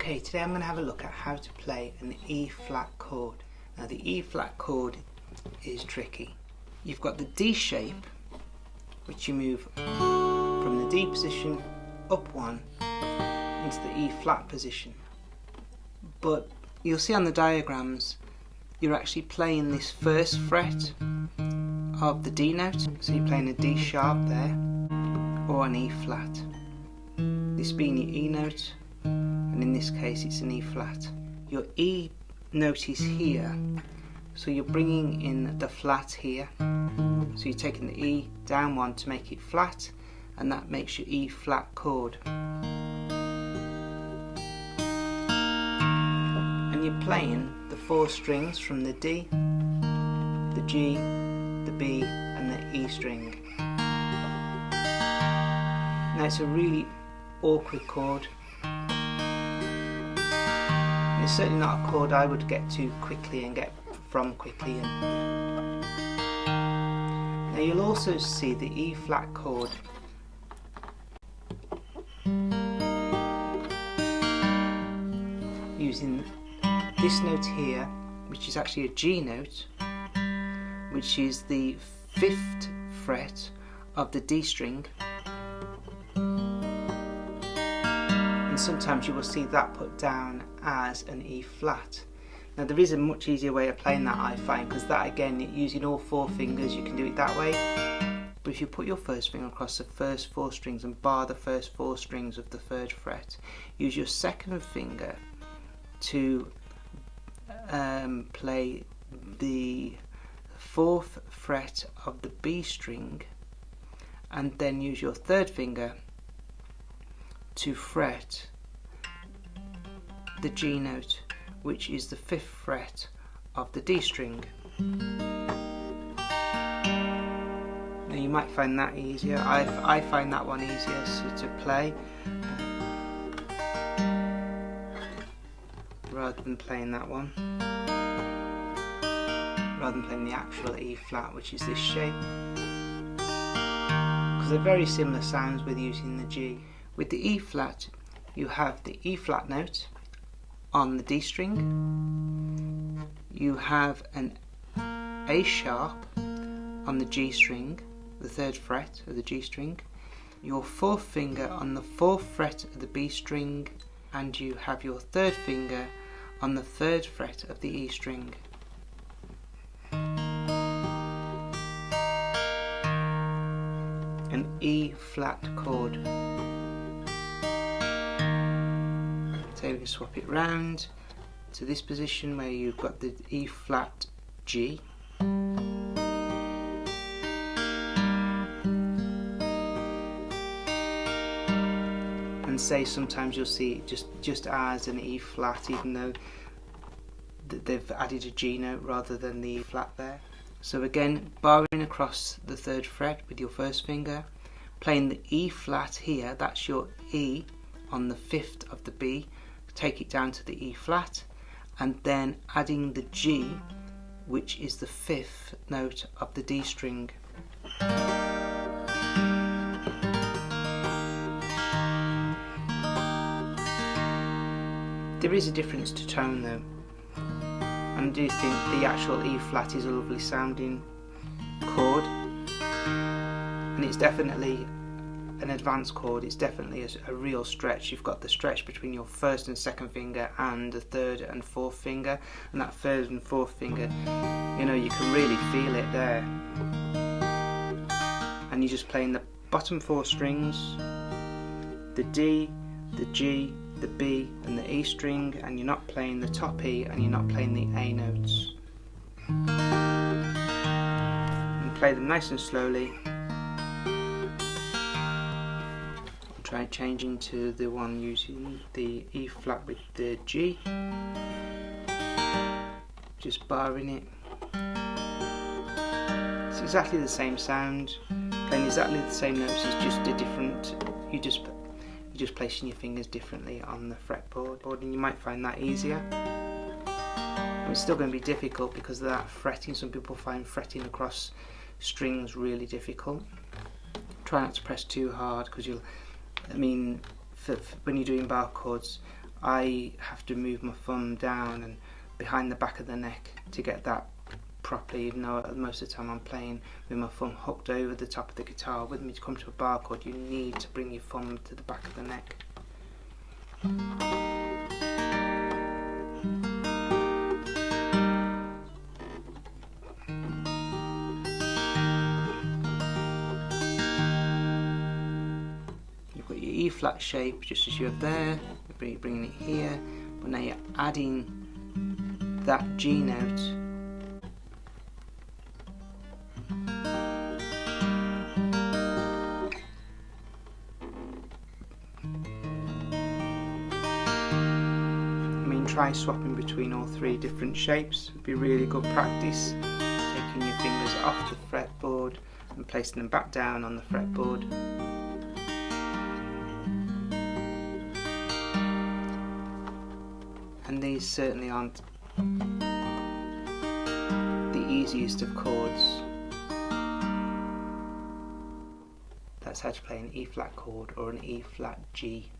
Okay, today I'm going to have a look at how to play an E flat chord. Now the E flat chord is tricky. You've got the D shape, which you move from the D position up one into the E flat position. But you'll see on the diagrams you're actually playing this first fret of the D note. So you're playing a D sharp there, or an E flat. This being the E note, and in this case it's an E flat. Your E note is here, so you're bringing in the flat here. So you're taking the E down one to make it flat, and that makes your E flat chord. And you're playing the 4 strings from the D, the G, the B and the E string. Now it's a really awkward chord. It's certainly not a chord I would get to quickly and get from quickly. Now you'll also see the E flat chord using this note here, which is actually a G note, which is the 5th fret of the D string. And sometimes you will see that put down as an E flat. Now there is a much easier way of playing that, I find, because that again, using all 4 fingers, you can do it that way. But if you put your first finger across the first 4 strings and bar the first 4 strings of the 3rd fret, use your 2nd finger to play the 4th fret of the B string, and then use your 3rd finger to fret the G note, which is the 5th fret of the D string. Now you might find that easier. I find that one easier to play rather than playing that one, rather than playing the actual E flat, which is this shape, because they're very similar sounds with using the G. With the E flat, you have the E flat note on the D string, you have an A sharp on the G string, the 3rd fret of the G string, your 4th finger on the 4th fret of the B string, and you have your 3rd finger on the 3rd fret of the E string. An E flat chord. So we can swap it round to this position where you've got the E flat G, and say sometimes you'll see it just as an E flat, even though they've added a G note rather than the E flat there. So again, barring across the 3rd fret with your first finger, playing the E flat here, that's your E on the 5th of the B, take it down to the E flat, and then adding the G, which is the 5th note of the D string. There is a difference to tone though, and I do think the actual E flat is a lovely sounding chord, and it's definitely an advanced chord. It's definitely a real stretch. You've got the stretch between your 1st and 2nd finger and the 3rd and 4th finger, and that 3rd and 4th finger, you know, you can really feel it there. And you're just playing the bottom 4 strings, the D, the G, the B and the E string, and you're not playing the top E and you're not playing the A notes. And play them nice and slowly. Try changing to the one using the E flat with the G, just barring it. It's exactly the same sound, playing exactly the same notes, it's just a different, you're just placing your fingers differently on the fretboard, and you might find that easier. It's still going to be difficult because of that fretting. Some people find fretting across strings really difficult. Try not to press too hard, because you'll, I mean, when you're doing bar chords, I have to move my thumb down and behind the back of the neck to get that properly, even though most of the time I'm playing with my thumb hooked over the top of the guitar. With me to come to a bar chord, you need to bring your thumb to the back of the neck. You've got your E flat shape just as you have there, you're bringing it here, but now you're adding that G note try swapping between all three different shapes. It would be really good practice, taking your fingers off the fretboard and placing them back down on the fretboard. And these certainly aren't the easiest of chords. That's how to play an E flat chord or an E flat G.